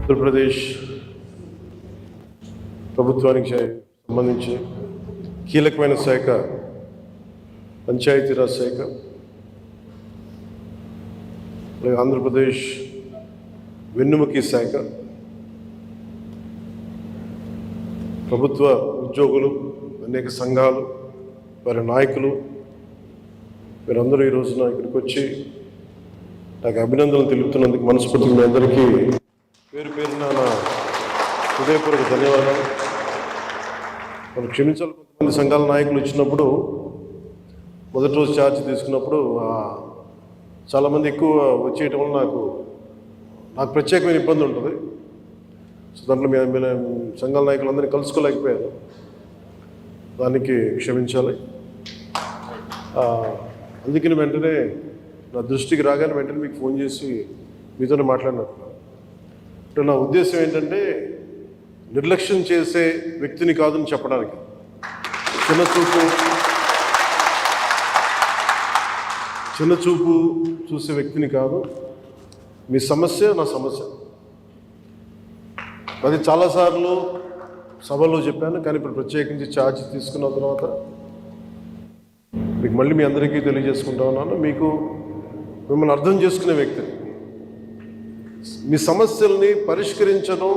ఆంధ్రప్రదేశ్ ప్రభుత్వానికి సంబంధించి కీలకమైన శాఖ పంచాయతీరాజ్ శాఖ. అలాగే ఆంధ్రప్రదేశ్ వెన్నుముకి శాఖ, ప్రభుత్వ ఉద్యోగులు, అనేక సంఘాలు, వారి నాయకులు, వీరందరూ ఈ రోజున ఇక్కడికి వచ్చి నాకు అభినందనలు తెలుపుతున్నందుకు మనస్ఫూర్తిగా మీ అందరికీ పేరు పేరున నా హృదయపూర్వక ధన్యవాదాలు. మనం క్షమించాలి, కొంతమంది సంఘాల నాయకులు వచ్చినప్పుడు మొదటి రోజు ఛార్జ్ తీసుకున్నప్పుడు చాలామంది ఎక్కువ వచ్చేయటం వల్ల నాకు ప్రత్యేకమైన ఇబ్బంది ఉంటుంది. సో దాంట్లో మీ సంఘాల నాయకులందరినీ కలుసుకోలేకపోయారు, దానికి క్షమించాలి. అందుకని వెంటనే నా దృష్టికి రాగానే వెంటనే మీకు ఫోన్ చేసి మీతోనే మాట్లాడినట్టున్నాను. అంటే నా ఉద్దేశం ఏంటంటే నిర్లక్ష్యం చేసే వ్యక్తిని కాదని చెప్పడానికి, చిన్నచూపు చూసే వ్యక్తిని కాదు. మీ సమస్య నా సమస్య, అది చాలాసార్లు సభలో చెప్పాను. కానీ ఇప్పుడు ప్రత్యేకించి ఛార్జ్ తీసుకున్న తర్వాత మీకు మళ్ళీ మీ అందరికీ తెలియజేసుకుంటా ఉన్నాను. మిమ్మల్ని అర్థం చేసుకునే వ్యక్తిని, మీ సమస్యల్ని పరిష్కరించడం,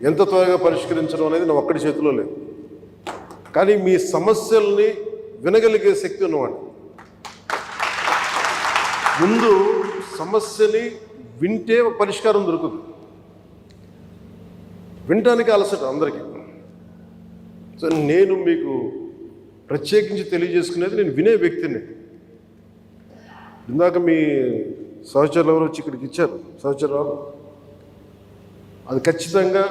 ఎంత త్వరగా పరిష్కరించడం అనేది నా ఒక్కడి చేతిలో లేదు. కానీ మీ సమస్యల్ని వినగలిగే శక్తి ఉన్నవాడు. ముందు సమస్యని వింటే పరిష్కారం దొరుకుతుంది. వినటానికి అలసట అందరికీ. సో నేను మీకు ప్రత్యేకించి తెలియజేసుకునేది, నేను వినే వ్యక్తిని. ఇందాక మీ సహచరులు ఎవరు వచ్చి ఇక్కడికి ఇచ్చారు, సహచరాలు, అది ఖచ్చితంగా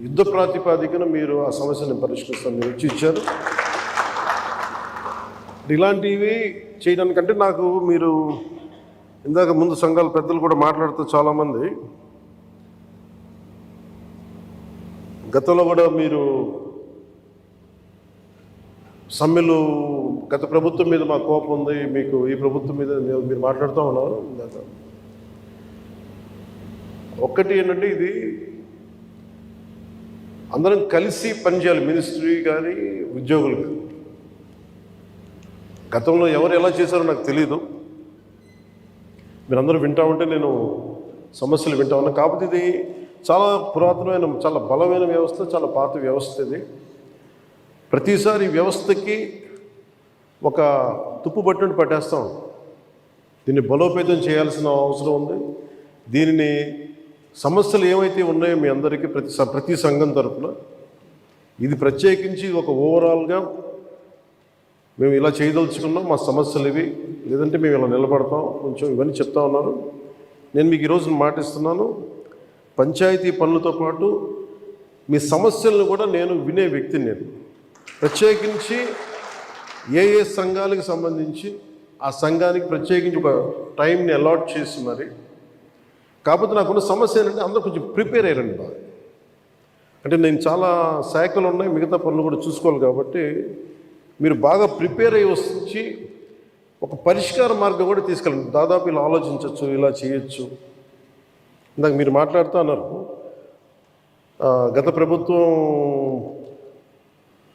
యుద్ధ ప్రాతిపాదికన మీరు ఆ సమస్యను పరిష్కరిస్తాను మీరు వచ్చి ఇచ్చారు. ఇలాంటివి చేయడానికంటే మీరు ఇందాక ముందు సంఘాల పెద్దలు కూడా మాట్లాడుతూ చాలామంది గతంలో కూడా మీరు సమ్మెలు, గత ప్రభుత్వం మీద మా కోపం ఉంది, మీకు ఈ ప్రభుత్వం మీద మీరు మాట్లాడుతూ ఉన్నారు. ఒక్కటి ఏంటంటే, ఇది అందరం కలిసి పనిచేయాలి, మినిస్ట్రీ కానీ ఉద్యోగులు కానీ. గతంలో ఎవరు ఎలా చేశారో నాకు తెలీదు, మీరందరూ వింటా ఉంటే నేను సమస్యలు వింటా ఉన్నా. కాకపోతే ఇది చాలా పురాతనమైన, చాలా బలమైన వ్యవస్థ, చాలా పాత వ్యవస్థ. ఇది ప్రతిసారి వ్యవస్థకి ఒక తుప్పు పట్టినట్టు పట్టేస్తాం. దీన్ని బలోపేతం చేయాల్సిన అవసరం ఉంది. దీనిని సమస్యలు ఏమైతే ఉన్నాయో మీ అందరికీ ప్రతి సంఘం తరఫున ఇది ప్రత్యేకించి ఒక ఓవరాల్గా మేము ఇలా చేయదలుచుకున్నాం, మా సమస్యలు ఇవి, లేదంటే మేము ఇలా నిలబడతాం, కొంచెం ఇవన్నీ చెప్తా ఉన్నారు. నేను మీకు ఈరోజు మాటిస్తున్నాను, పంచాయతీ పనులతో పాటు మీ సమస్యలను కూడా నేను వినే వ్యక్తిని. నేను ప్రత్యేకించి ఏ సంఘాలకు సంబంధించి ఆ సంఘానికి ప్రత్యేకించి ఒక టైంని అలాట్ చేసి మరి. కాకపోతే నాకున్న సమస్య ఏంటంటే, అందరూ కొంచెం ప్రిపేర్ అయ్యారండి బాగా. అంటే నేను చాలా శాఖలు ఉన్నాయి, మిగతా పనులు కూడా చూసుకోవాలి. కాబట్టి మీరు బాగా ప్రిపేర్ అయ్యి వచ్చి ఒక పరిష్కార మార్గం కూడా తీసుకెళ్ళండి. దాదాపు ఇలా ఆలోచించవచ్చు, ఇలా చేయొచ్చు. ఇందాక మీరు మాట్లాడుతూ అన్నారు, గత ప్రభుత్వం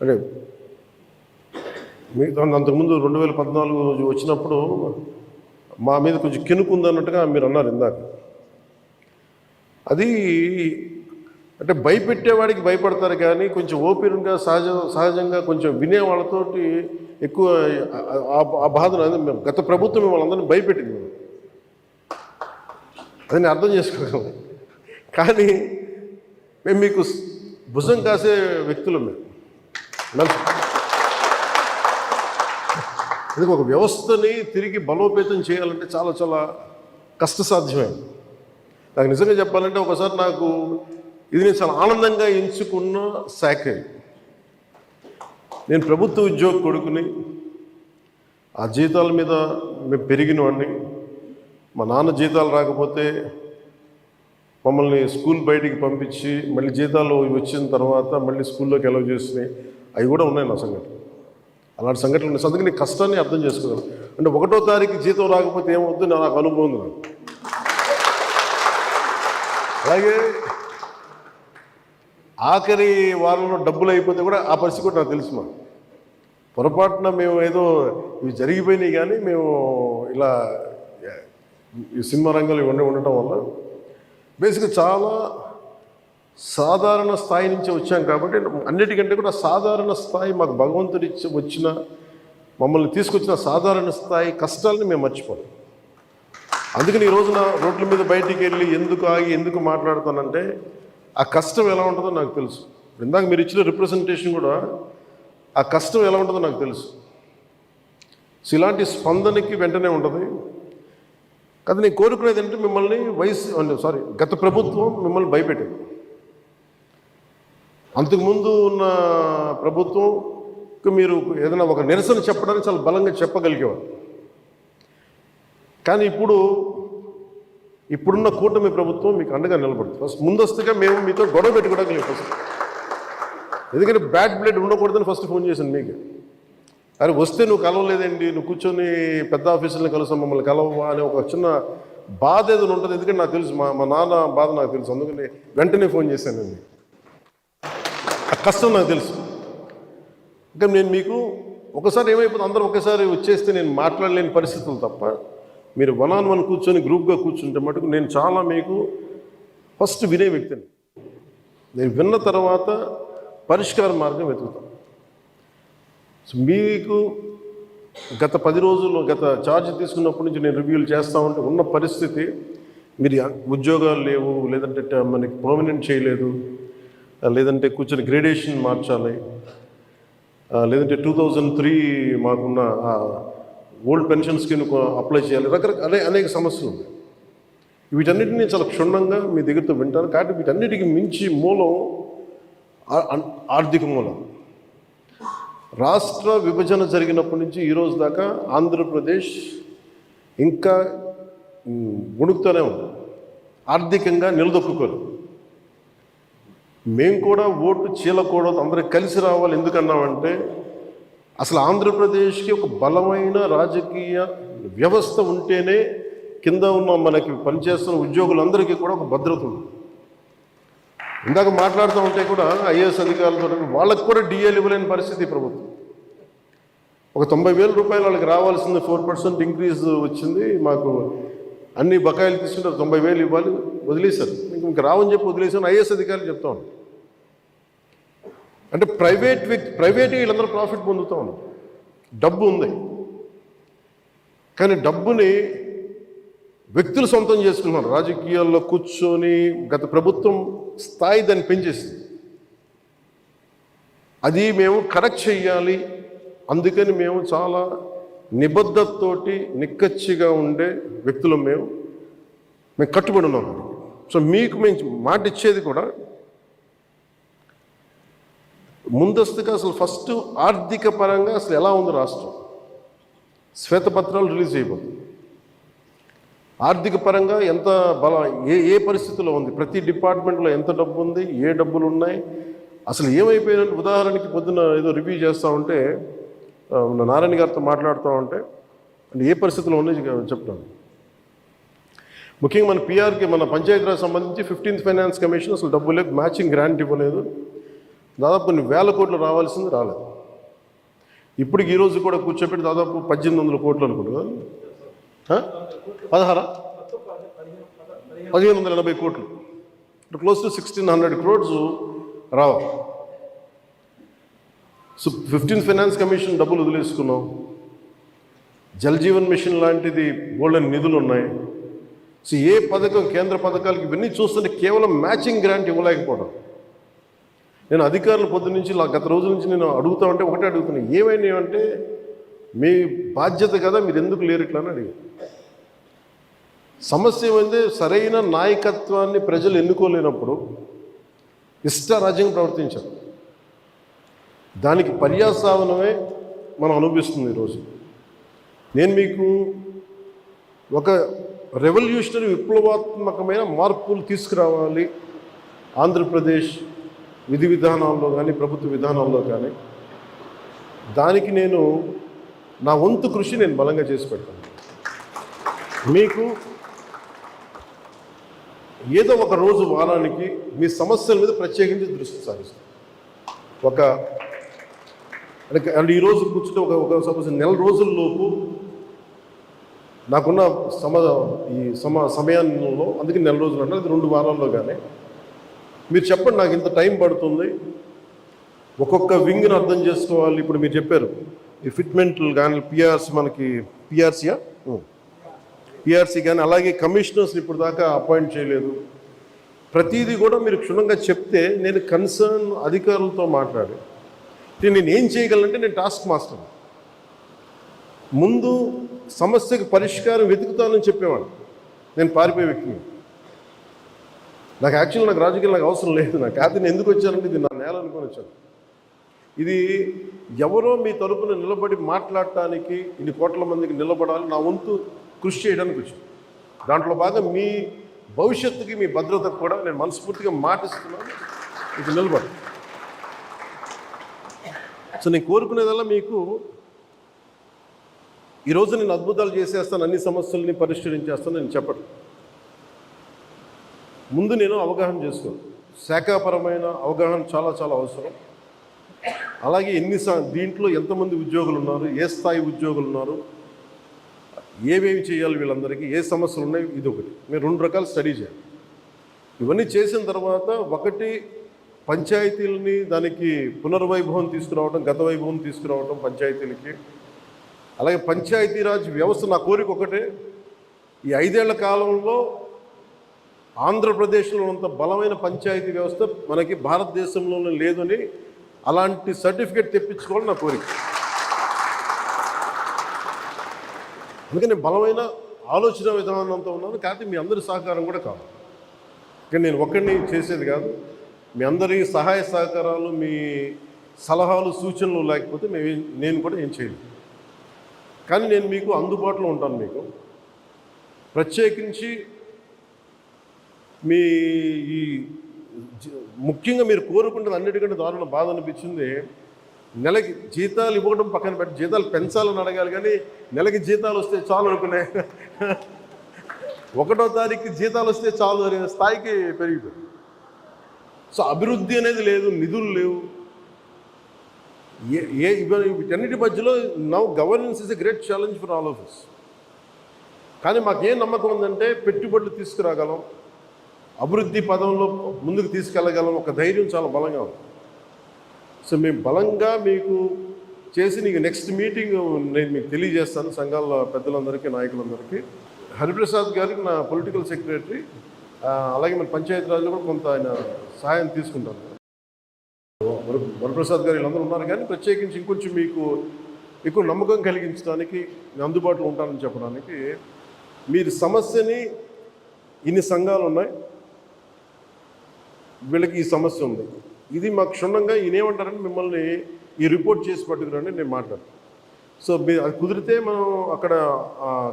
అంటే అంతకుముందు 2014 వచ్చినప్పుడు మా మీద కొంచెం కెనుకుందన్నట్టుగా మీరు అన్నారు ఇందాక. అది అంటే భయపెట్టేవాడికి భయపడతారు, కానీ కొంచెం ఓపెన్గా సహజంగా కొంచెం వినే వాళ్ళతోటి ఎక్కువ ఆ బాధను మేము గత ప్రభుత్వం మిమ్మల్ని అందరినీ భయపెట్టింది, అది నేను అర్థం చేసుకోగలను. కానీ మేము మీకు భుజం కాసే వ్యక్తులు. ఇది ఒక వ్యవస్థని తిరిగి బలోపేతం చేయాలంటే చాలా చాలా కష్టసాధ్యమైంది. నాకు నిజంగా చెప్పాలంటే ఒకసారి ఇది నేను చాలా ఆనందంగా ఎంచుకున్న శాఖ. నేను ప్రభుత్వ ఉద్యోగ కొడుకుని, ఆ జీతాల మీద మేము పెరిగిన వాడిని. మా నాన్న జీతాలు రాకపోతే మమ్మల్ని స్కూల్ బయటికి పంపించి మళ్ళీ జీతాలు వచ్చిన తర్వాత మళ్ళీ స్కూల్లోకి అలౌ చేసినాయి, అవి కూడా ఉన్నాయి నా సంఘటన. అలాంటి సంఘటనలు ఉన్నాయి. అందుకని కష్టాన్ని అర్థం చేసుకోగలను. అంటే 1వ తారీఖు జీతం రాకపోతే ఏమవుతుంది నాకు అనుభవం ఉంది. అలాగే ఆఖరి వారంలో డబ్బులు అయిపోతే కూడా ఆ పరిస్థితి కూడా నాకు తెలుసు. మా పొరపాటున మేము ఏదో ఇవి జరిగిపోయినాయి, కానీ మేము ఇలా ఈ సినిమా రంగంలో ఉండటం వల్ల బేసిక్గా చాలా సాధారణ స్థాయి నుంచి వచ్చాం కాబట్టి అన్నిటికంటే కూడా సాధారణ స్థాయి మాకు భగవంతుడి వచ్చిన మమ్మల్ని తీసుకొచ్చిన సాధారణ స్థాయి కష్టాలని మేము మర్చిపోం. అందుకని ఈ రోజున రోడ్ల మీద బయటికి వెళ్ళి ఎందుకు ఆగి ఎందుకు మాట్లాడుతానంటే ఆ కష్టం ఎలా ఉంటుందో నాకు తెలుసు. ఇందాక మీరు ఇచ్చిన రిప్రజెంటేషన్ కూడా ఆ కష్టం ఎలా ఉంటుందో నాకు తెలుసు. సో ఇలాంటి స్పందనకి వెంటనే ఉంటుంది కదా. నేను కోరుకునేది అంటే మిమ్మల్ని గత ప్రభుత్వం మిమ్మల్ని భయపెట్టింది. అంతకుముందు ఉన్న ప్రభుత్వంకి మీరు ఏదైనా ఒక నిరసన చెప్పడానికి చాలా బలంగా చెప్పగలిగేవారు. కానీ ఇప్పుడున్న కూటమి ప్రభుత్వం మీకు అండగా నిలబడుతుంది. ఫస్ట్ ముందస్తుగా మేము మీతో గొడవ పెట్టుకోవడానికి లేదు ఫస్ట్. ఎందుకంటే బ్యాడ్ బ్లడ్ ఉండకూడదని ఫస్ట్ ఫోన్ చేశాను మీకు. అరే వస్తే నువ్వు కలవలేదండి, నువ్వు కూర్చొని పెద్ద ఆఫీసులను కలుసాం, మమ్మల్ని కలవవా అనే ఒక చిన్న బాధ ఏదైనా ఉంటుంది. ఎందుకంటే నాకు తెలుసు, మా నాన్న బాధ నాకు తెలుసు. అందుకని వెంటనే ఫోన్ చేశానండి. ఆ కష్టం నాకు తెలుసు. ఇంకా నేను మీకు ఒకసారి ఏమైపోతుంది, అందరూ ఒకేసారి వచ్చేస్తే నేను మాట్లాడలేని పరిస్థితులు తప్ప మీరు 1-on-1 కూర్చొని గ్రూప్గా కూర్చుంటే మటుకు నేను చాలా మీకు ఫస్ట్ వినే వ్యక్తిని. నేను విన్న తర్వాత పరిష్కార మార్గం వెతుకుతాను. సో మీకు గత 10 రోజుల్లో గత ఛార్జ్ తీసుకున్నప్పటి నుంచి నేను రివ్యూలు చేస్తూ ఉంటే ఉన్న పరిస్థితి, మీరు ఉద్యోగాలు లేవు, లేదంటే మనకి పర్మనెంట్ చేయలేదు, లేదంటే కూర్చొని గ్రేడేషన్ మార్చాలి, లేదంటే 2003 మాకున్న ఓల్డ్ పెన్షన్ స్కీమ్ అప్లై చేయాలి, రకరకాల అనేక సమస్యలు ఉన్నాయి. వీటన్నిటినీ చాలా క్షుణ్ణంగా మీ దగ్గరతో వింటాను. కాబట్టి వీటన్నిటికీ మించి మూలం ఆర్థిక మూలం. రాష్ట్ర విభజన జరిగినప్పటి నుంచి ఈరోజు దాకా ఆంధ్రప్రదేశ్ ఇంకా ఉణుకుతూనే ఉంది, ఆర్థికంగా నిలదొక్కుకోరు. మేము కూడా ఓటు చీలకూడదు, అందరికి కలిసి రావాలి. ఎందుకన్నామంటే అసలు ఆంధ్రప్రదేశ్కి ఒక బలమైన రాజకీయ వ్యవస్థ ఉంటేనే కింద ఉన్న మనకి పనిచేస్తున్న ఉద్యోగులందరికీ కూడా ఒక భద్రత ఉంది. ఇందాక మాట్లాడుతూ ఉంటే కూడా ఐఏఎస్ అధికారులతో వాళ్ళకి కూడా డిఏలు ఇవ్వలేని పరిస్థితి ప్రభుత్వం. ఒక 90,000 రూపాయలు వాళ్ళకి రావాల్సింది 4% ఇంక్రీజ్ వచ్చింది. మాకు అన్ని బకాయిలు తీసుకుంటారు, 90,000 ఇవ్వాలి, వదిలేశారు. ఇంక రావని చెప్పి వదిలేశాను. ఐఏఎస్ అధికారులు చెప్తా ఉన్నాను. అంటే ప్రైవేట్ వీళ్ళందరూ ప్రాఫిట్ పొందుతూ ఉన్నారు. డబ్బు ఉంది, కానీ డబ్బుని వ్యక్తులు సొంతం చేసుకున్నారు. రాజకీయాల్లో కూర్చొని గత ప్రభుత్వం స్థాయి దాన్ని పెంచేసింది. అది మేము కరెక్ట్ చేయాలి. అందుకని మేము చాలా నిబద్ధతతోటి నిక్కచ్చిగా ఉండే వ్యక్తులు మేము కట్టుబడి ఉన్నాం. సో మీకు మేము మాట ఇచ్చేది కూడా ముందస్తుగా అసలు ఫస్ట్ ఆర్థిక పరంగా అసలు ఎలా ఉంది రాష్ట్రం, శ్వేతపత్రాలు రిలీజ్ చేయబోతుంది. ఆర్థిక పరంగా ఎంత ఏ పరిస్థితిలో ఉంది, ప్రతి డిపార్ట్మెంట్లో ఎంత డబ్బు ఉంది, ఏ డబ్బులు ఉన్నాయి, అసలు ఏమైపోయిన. ఉదాహరణకి పొద్దున ఏదో రివ్యూ చేస్తూ ఉంటే నారాయణ గారితో మాట్లాడుతూ ఉంటే అంటే ఏ పరిస్థితిలో ఉన్నాయి చెప్తాను. ముఖ్యంగా మన పిఆర్కి, మన పంచాయతీరాజ్ సంబంధించి 15th ఫైనాన్స్ కమిషన్ అసలు డబ్బు లేదు, మ్యాచింగ్ గ్రాంట్ ఇవ్వలేదు. దాదాపు కొన్ని 1,000 కోట్లు రావాల్సింది రాలేదు. ఇప్పటికి ఈరోజు కూడా కూర్చోబెట్టి దాదాపు 1,800 కోట్లు అనుకుంటున్నా, 1,580 కోట్లు, క్లోజ్ టు 1,600 crores రావాలి. సో 15th ఫైనాన్స్ కమిషన్ డబ్బులు వదిలేసుకున్నాం. జల్ జీవన్ మిషన్ లాంటిది గోల్డెన్ నిధులు ఉన్నాయి. సో ఏ పథకం, కేంద్ర పథకాలకి ఇవన్నీ చూస్తుంటే కేవలం మ్యాచింగ్ గ్రాంట్ ఇవ్వలేకపోవడం. నేను అధికారులు పొద్దున్నుంచి గత రోజుల నుంచి నేను అడుగుతా ఉంటే ఒకటే అడుగుతున్నాను, ఏమైనా అంటే మీ బాధ్యత కదా, మీరు ఎందుకు లేరు ఇట్లా అని అడిగారు. సమస్య ఏమైంది, సరైన నాయకత్వాన్ని ప్రజలు ఎన్నుకోలేనప్పుడు ఇష్టారాజ్యంగా ప్రవర్తించారు. దానికి పర్యావసానమే మనం అనుభవిస్తుంది ఈరోజు. నేను మీకు ఒక రెవల్యూషనరీ విప్లవాత్మకమైన మార్పులు తీసుకురావాలి ఆంధ్రప్రదేశ్ విధి విధానాల్లో కానీ ప్రభుత్వ విధానాల్లో కానీ. దానికి నేను నా వంతు కృషి నేను బలంగా చేసి పెడతాను. మీకు ఏదో ఒక రోజు వారానికి మీ సమస్యల మీద ప్రత్యేకించి దృష్టి సారిస్తాం. అంటే ఈరోజు కూర్చుంటే ఒక సపోజ్ నెల రోజుల్లోపు నాకున్న సమయంలో, అందుకే నెల రోజులు అంటే అది 2 వారాల్లో కానీ మీరు చెప్పండి, నాకు ఇంత టైం పడుతుంది, ఒక్కొక్క వింగ్ని అర్థం చేసుకోవాలి. ఇప్పుడు మీరు చెప్పారు ఈ ఫిట్మెంట్లు కానీ మనకి పిఆర్సీ కానీ, అలాగే కమిషనర్స్ని ఇప్పుడు దాకా అపాయింట్ చేయలేదు. ప్రతిదీ కూడా మీరు క్షుణ్ణంగా చెప్తే నేను కన్సర్న్ అధికారులతో మాట్లాడి నేను ఏం చేయగలంటే, నేను టాస్క్ మాస్టర్ ముందు సమస్యకు పరిష్కారం వెతుకుతానని చెప్పేవాడు. నేను పారిపోయే వ్యక్తిని. నాకు రాజకీయాలు నాకు అవసరం లేదు. నాకు నేను ఎందుకు వచ్చానంటే ఇది నా నేల అనుకొని వచ్చాను. ఇది ఎవరో మీ తరపున నిలబడి మాట్లాడటానికి ఇన్ని కోట్ల మందికి నిలబడాలి, నా వంతు కృషి చేయడానికి వచ్చాను. దాంట్లో భాగం మీ భవిష్యత్తుకి, మీ భద్రతకు కూడా నేను మనస్ఫూర్తిగా మాటిస్తున్నాను, ఇది నిలబడి. సో నేను కోరుకునేదల్లా మీకు ఈరోజు నేను అద్భుతాలు చేసేస్తాను, అన్ని సమస్యల్ని పరిష్కరించేస్తాను నేను చెప్పను. ముందు నేను అవగాహన చేసుకోను. శాఖాపరమైన అవగాహన చాలా చాలా అవసరం. అలాగే దీంట్లో ఎంతమంది ఉద్యోగులు ఉన్నారు, ఏ స్థాయి ఉద్యోగులు ఉన్నారు, ఏమేమి చేయాలి, వీళ్ళందరికీ ఏ సమస్యలు ఉన్నాయి, ఇది ఒకటి. మీరు 2 రకాలు స్టడీ చేయాలి. ఇవన్నీ చేసిన తర్వాత ఒకటి పంచాయతీలని దానికి పునర్వైభవం తీసుకురావడం, గత వైభవం తీసుకురావడం పంచాయతీలకి. అలాగే పంచాయతీరాజ్ వ్యవస్థ నా కోరిక ఒకటే, ఈ 5 ఏళ్ల కాలంలో ఆంధ్రప్రదేశ్లో ఉన్నంత బలమైన పంచాయతీ వ్యవస్థ మనకి భారతదేశంలోనే లేదని అలాంటి సర్టిఫికేట్ తెప్పించుకోవాలని నా కోరిక. అందుకని బలమైన ఆలోచన విధానంతో ఉన్నాను. కాకపోతే మీ అందరి సహకారం కూడా కావాలి. కానీ నేను ఒక్కడిని చేసేది కాదు. మీ అందరి సహాయ సహకారాలు, మీ సలహాలు, సూచనలు లేకపోతే నేను కూడా ఏం చేయను. కానీ నేను మీకు అందుబాటులో ఉంటాను. మీకు ప్రత్యేకించి మీ ఈ ముఖ్యంగా మీరు కోరుకుంటుంది అన్నిటికంటే దారుణ బాధ అనిపించింది, నెలకి జీతాలు ఇవ్వడం పక్కన పెట్టి జీతాలు పెంచాలని అడగాలి, కానీ నెలకి జీతాలు వస్తే చాలు అనుకునే 1వ తారీఖు జీతాలు వస్తే చాలు అనే స్థాయికి పెరిగిపోయింది. సో అభివృద్ధి అనేది లేదు, నిధులు లేవు. వీటన్నిటి మధ్యలో now governance is a great challenge for all of us. కానీ మాకేం నమ్మకం ఉందంటే పెట్టుబడులు తీసుకురాగలం, అభివృద్ధి పదంలో ముందుకు తీసుకెళ్ళగలం, ఒక ధైర్యం చాలా బలంగా ఉంది. సో మేము బలంగా మీకు చేసి నీకు నెక్స్ట్ మీటింగ్ నేను మీకు తెలియజేస్తాను, సంఘాల పెద్దలందరికీ, నాయకులందరికీ. హరిప్రసాద్ గారికి నా పొలిటికల్ సెక్రటరీ, అలాగే మన పంచాయతీరాజ్లో కూడా కొంత ఆయన సహాయం తీసుకుంటాను. వరప్రసాద్ గారు వీళ్ళందరూ ఉన్నారు. కానీ ప్రత్యేకించి ఇంకొంచెం మీకు ఎక్కువ నమ్మకం కలిగించడానికి నేను అందుబాటులో ఉంటానని చెప్పడానికి, మీరు సమస్యని ఇన్ని సంఘాలు ఉన్నాయి, వీళ్ళకి ఈ సమస్య ఉంది, ఇది మాకు క్షుణ్ణంగా ఈయనేమంటారని మిమ్మల్ని ఈ రిపోర్ట్ చేసి పట్టుకురండి నేను మాట్లాడతాను. సో మీరు అది కుదిరితే మనం అక్కడ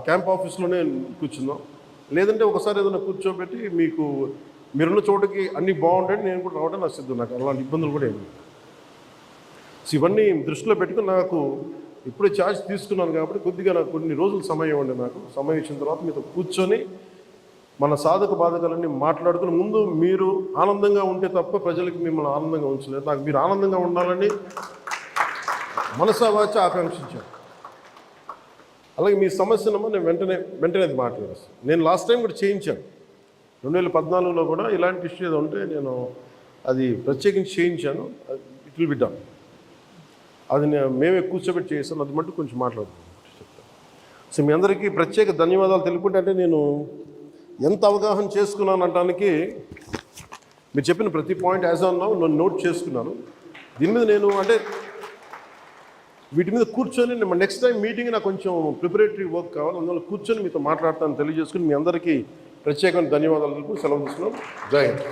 క్యాంప్ ఆఫీస్లోనే కూర్చుందాం, లేదంటే ఒకసారి ఏదైనా కూర్చోబెట్టి మీకు మీరున్న చోటకి అన్నీ బాగుంటాయి, నేను కూడా రావడం నాకు సిద్ధం. నాకు అలాంటి ఇబ్బందులు కూడా ఏమి. సో ఇవన్నీ దృష్టిలో పెట్టుకుని నాకు ఇప్పుడే ఛార్జ్ తీసుకున్నాను కాబట్టి కొద్దిగా నాకు కొన్ని రోజులు సమయం ఇవ్వండి. నాకు సమయం ఇచ్చిన తర్వాత మీతో కూర్చొని మన సాధక బాధకాలన్నీ మాట్లాడుకుని, ముందు మీరు ఆనందంగా ఉంటే తప్ప ప్రజలకి మిమ్మల్ని ఆనందంగా ఉంచలేదు. నాకు మీరు ఆనందంగా ఉండాలని మనసావాచ ఆకాంక్షించాను. అలాగే మీ సమస్యనమ్మా నేను వెంటనే అది మాట్లాడేస్తాను. నేను లాస్ట్ టైం కూడా చేయించాను, 2014లో కూడా ఇలాంటి ఇష్యూ ఏదో ఉంటే నేను అది ప్రత్యేకించి చేయించాను. It will be done. అది మేమే కూర్చోబెట్టి చేస్తాను, అది మట్టు కొంచెం మాట్లాడుతున్నాను చెప్తాను. సో మీ అందరికీ ప్రత్యేక ధన్యవాదాలు తెలుపుకుంటే, అంటే నేను ఎంత అవగాహన చేసుకున్నాను అనడానికి మీరు చెప్పిన ప్రతి పాయింట్ యాజ్ ఆన్ నౌ నేను నోట్ చేసుకున్నాను. దీని మీద నేను అంటే వీటి మీద కూర్చొని నెక్స్ట్ టైం మీటింగ్ నాకు కొంచెం ప్రిపరేటరీ వర్క్ కావాలి, అందువల్ల కూర్చొని మీతో మాట్లాడతాను తెలియజేసుకుని మీ అందరికీ ప్రత్యేకమైన ధన్యవాదాలు తెలుపు సెలవు తీసుకున్నాం. జై హింద్.